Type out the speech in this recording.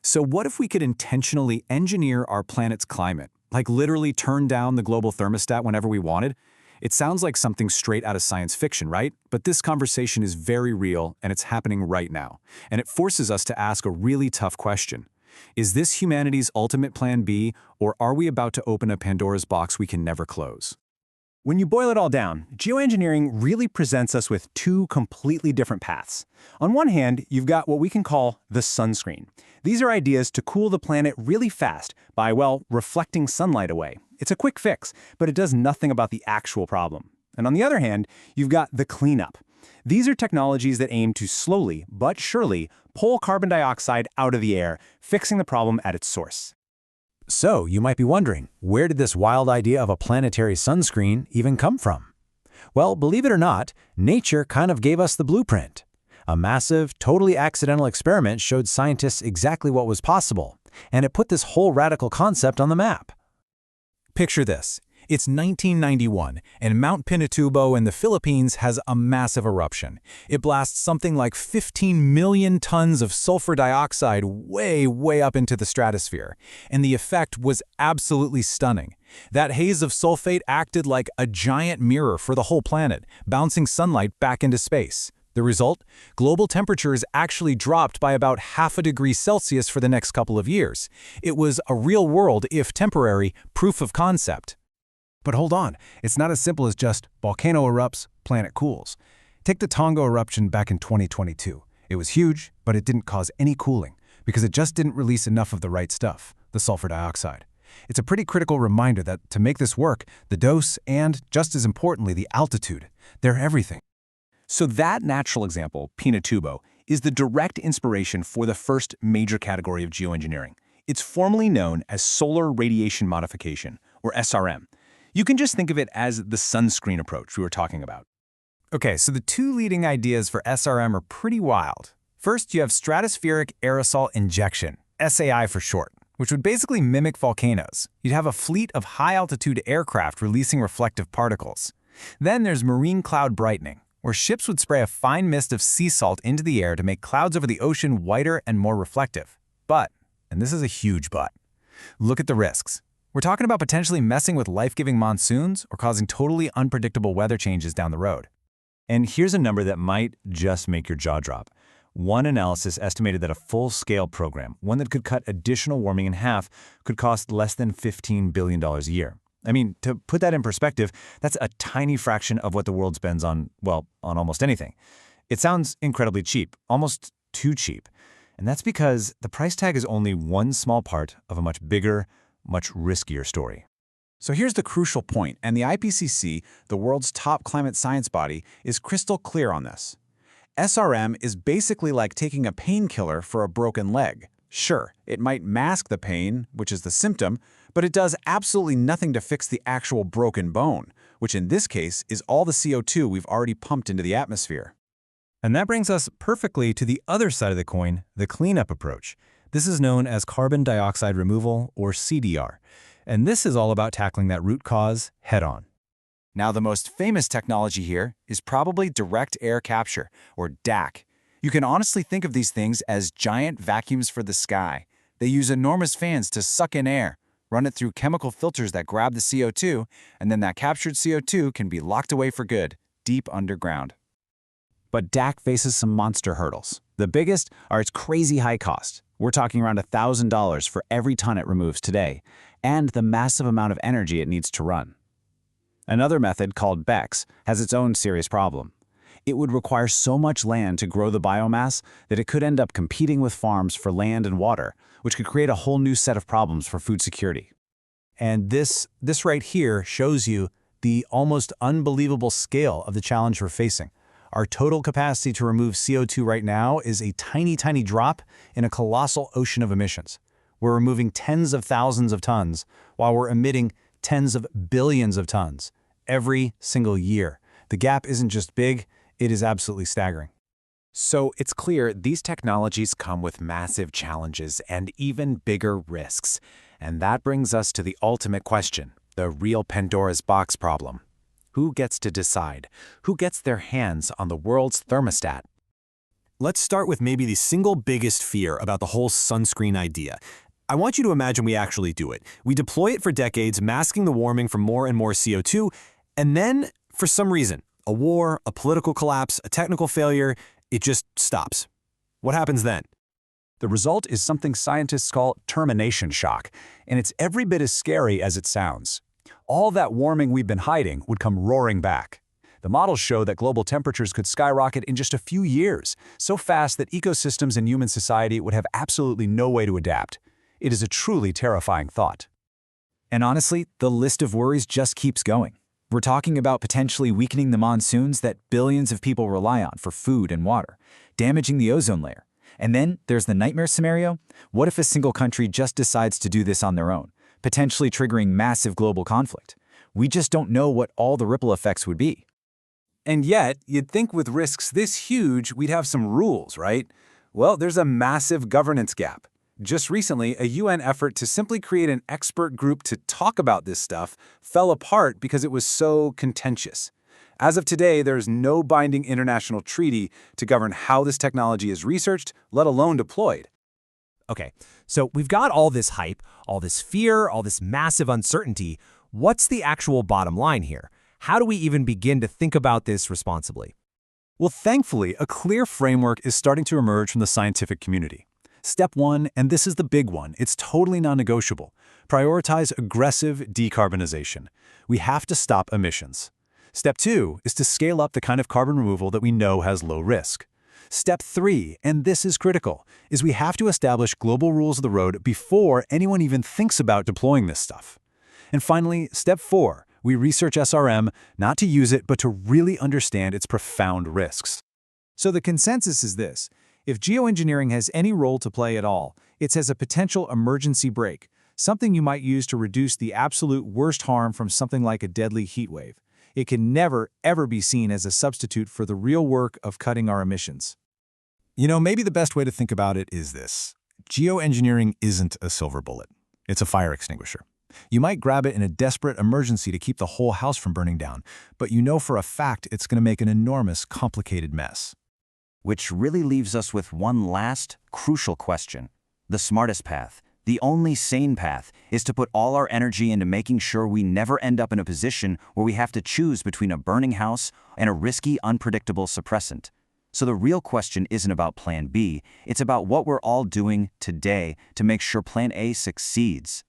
So what if we could intentionally engineer our planet's climate? Like literally turn down the global thermostat whenever we wanted? It sounds like something straight out of science fiction, right? But this conversation is very real, and it's happening right now. And it forces us to ask a really tough question. Is this humanity's ultimate plan B, or are we about to open a Pandora's box we can never close? When you boil it all down, geoengineering really presents us with two completely different paths. On one hand, you've got what we can call the sunscreen. These are ideas to cool the planet really fast by, well, reflecting sunlight away. It's a quick fix, but it does nothing about the actual problem. And on the other hand, you've got the cleanup. These are technologies that aim to slowly, but surely, pull carbon dioxide out of the air, fixing the problem at its source. So, you might be wondering, where did this wild idea of a planetary sunscreen even come from? Well, believe it or not, nature kind of gave us the blueprint. A massive, totally accidental experiment showed scientists exactly what was possible, and it put this whole radical concept on the map. Picture this. It's 1991, and Mount Pinatubo in the Philippines has a massive eruption. It blasts something like 15 million tons of sulfur dioxide way up into the stratosphere. And the effect was absolutely stunning. That haze of sulfate acted like a giant mirror for the whole planet, bouncing sunlight back into space. The result? Global temperatures actually dropped by about ½ degree Celsius for the next couple of years. It was a real-world, if temporary, proof of concept. But hold on, it's not as simple as just volcano erupts, planet cools. Take the Tonga eruption back in 2022. It was huge, but it didn't cause any cooling because it just didn't release enough of the right stuff, the sulfur dioxide. It's a pretty critical reminder that to make this work, the dose and, just as importantly, the altitude, they're everything. So that natural example, Pinatubo, is the direct inspiration for the first major category of geoengineering. It's formally known as solar radiation modification, or SRM. You can just think of it as the sunscreen approach we were talking about. Okay, so the two leading ideas for SRM are pretty wild. First, you have stratospheric aerosol injection, SAI for short, which would basically mimic volcanoes. You'd have a fleet of high-altitude aircraft releasing reflective particles. Then there's marine cloud brightening, where ships would spray a fine mist of sea salt into the air to make clouds over the ocean whiter and more reflective. But, and this is a huge but, look at the risks. We're talking about potentially messing with life-giving monsoons or causing totally unpredictable weather changes down the road. And here's a number that might just make your jaw drop. One analysis estimated that a full-scale program, one that could cut additional warming in half, could cost less than $15 billion a year. I mean, to put that in perspective, that's a tiny fraction of what the world spends on, well, on almost anything. It sounds incredibly cheap, almost too cheap. And that's because the price tag is only one small part of a much bigger, much riskier story. So here's the crucial point, and the IPCC, the world's top climate science body, is crystal clear on this. SRM is basically like taking a painkiller for a broken leg. Sure, it might mask the pain, which is the symptom, but it does absolutely nothing to fix the actual broken bone, which in this case is all the CO2 we've already pumped into the atmosphere. And that brings us perfectly to the other side of the coin, the cleanup approach. This is known as carbon dioxide removal, or CDR. And this is all about tackling that root cause head-on. Now, the most famous technology here is probably direct air capture, or DAC. You can honestly think of these things as giant vacuums for the sky. They use enormous fans to suck in air, run it through chemical filters that grab the CO2, and then that captured CO2 can be locked away for good, deep underground. But DAC faces some monster hurdles. The biggest are its crazy high cost. We're talking around $1,000 for every ton it removes today, and the massive amount of energy it needs to run. Another method, called BECCS, has its own serious problem. It would require so much land to grow the biomass that it could end up competing with farms for land and water, which could create a whole new set of problems for food security. And this right here shows you the almost unbelievable scale of the challenge we're facing. Our total capacity to remove CO2 right now is a tiny drop in a colossal ocean of emissions. We're removing tens of thousands of tons while we're emitting tens of billions of tons every single year. The gap isn't just big, it is absolutely staggering. So it's clear these technologies come with massive challenges and even bigger risks. And that brings us to the ultimate question, the real Pandora's box problem. Who gets to decide? Who gets their hands on the world's thermostat? Let's start with maybe the single biggest fear about the whole sunscreen idea. I want you to imagine we actually do it. We deploy it for decades, masking the warming from more and more CO2, and then, for some reason, a war, a political collapse, a technical failure, it just stops. What happens then? The result is something scientists call termination shock, and it's every bit as scary as it sounds. All that warming we've been hiding would come roaring back. The models show that global temperatures could skyrocket in just a few years, so fast that ecosystems and human society would have absolutely no way to adapt. It is a truly terrifying thought. And honestly, the list of worries just keeps going. We're talking about potentially weakening the monsoons that billions of people rely on for food and water, damaging the ozone layer. And then there's the nightmare scenario. What if a single country just decides to do this on their own, potentially triggering massive global conflict? We just don't know what all the ripple effects would be. And yet, you'd think with risks this huge, we'd have some rules, right? Well, there's a massive governance gap. Just recently, a UN effort to simply create an expert group to talk about this stuff fell apart because it was so contentious. As of today, there's no binding international treaty to govern how this technology is researched, let alone deployed. Okay, so we've got all this hype, all this fear, all this massive uncertainty. What's the actual bottom line here? How do we even begin to think about this responsibly? Well, thankfully, a clear framework is starting to emerge from the scientific community. Step 1, and this is the big one, it's totally non-negotiable. Prioritize aggressive decarbonization. We have to stop emissions. Step 2 is to scale up the kind of carbon removal that we know has low risk. Step 3, and this is critical, is we have to establish global rules of the road before anyone even thinks about deploying this stuff. And finally, Step 4, we research SRM not to use it, but to really understand its profound risks. So the consensus is this. If geoengineering has any role to play at all, it's as a potential emergency brake, something you might use to reduce the absolute worst harm from something like a deadly heat wave. It can never, ever be seen as a substitute for the real work of cutting our emissions. You know, maybe the best way to think about it is this. Geoengineering isn't a silver bullet. It's a fire extinguisher. You might grab it in a desperate emergency to keep the whole house from burning down, but you know for a fact it's going to make an enormous, complicated mess. Which really leaves us with one last, crucial question. The smartest path, the only sane path, is to put all our energy into making sure we never end up in a position where we have to choose between a burning house and a risky, unpredictable suppressant. So the real question isn't about Plan B, it's about what we're all doing today to make sure Plan A succeeds.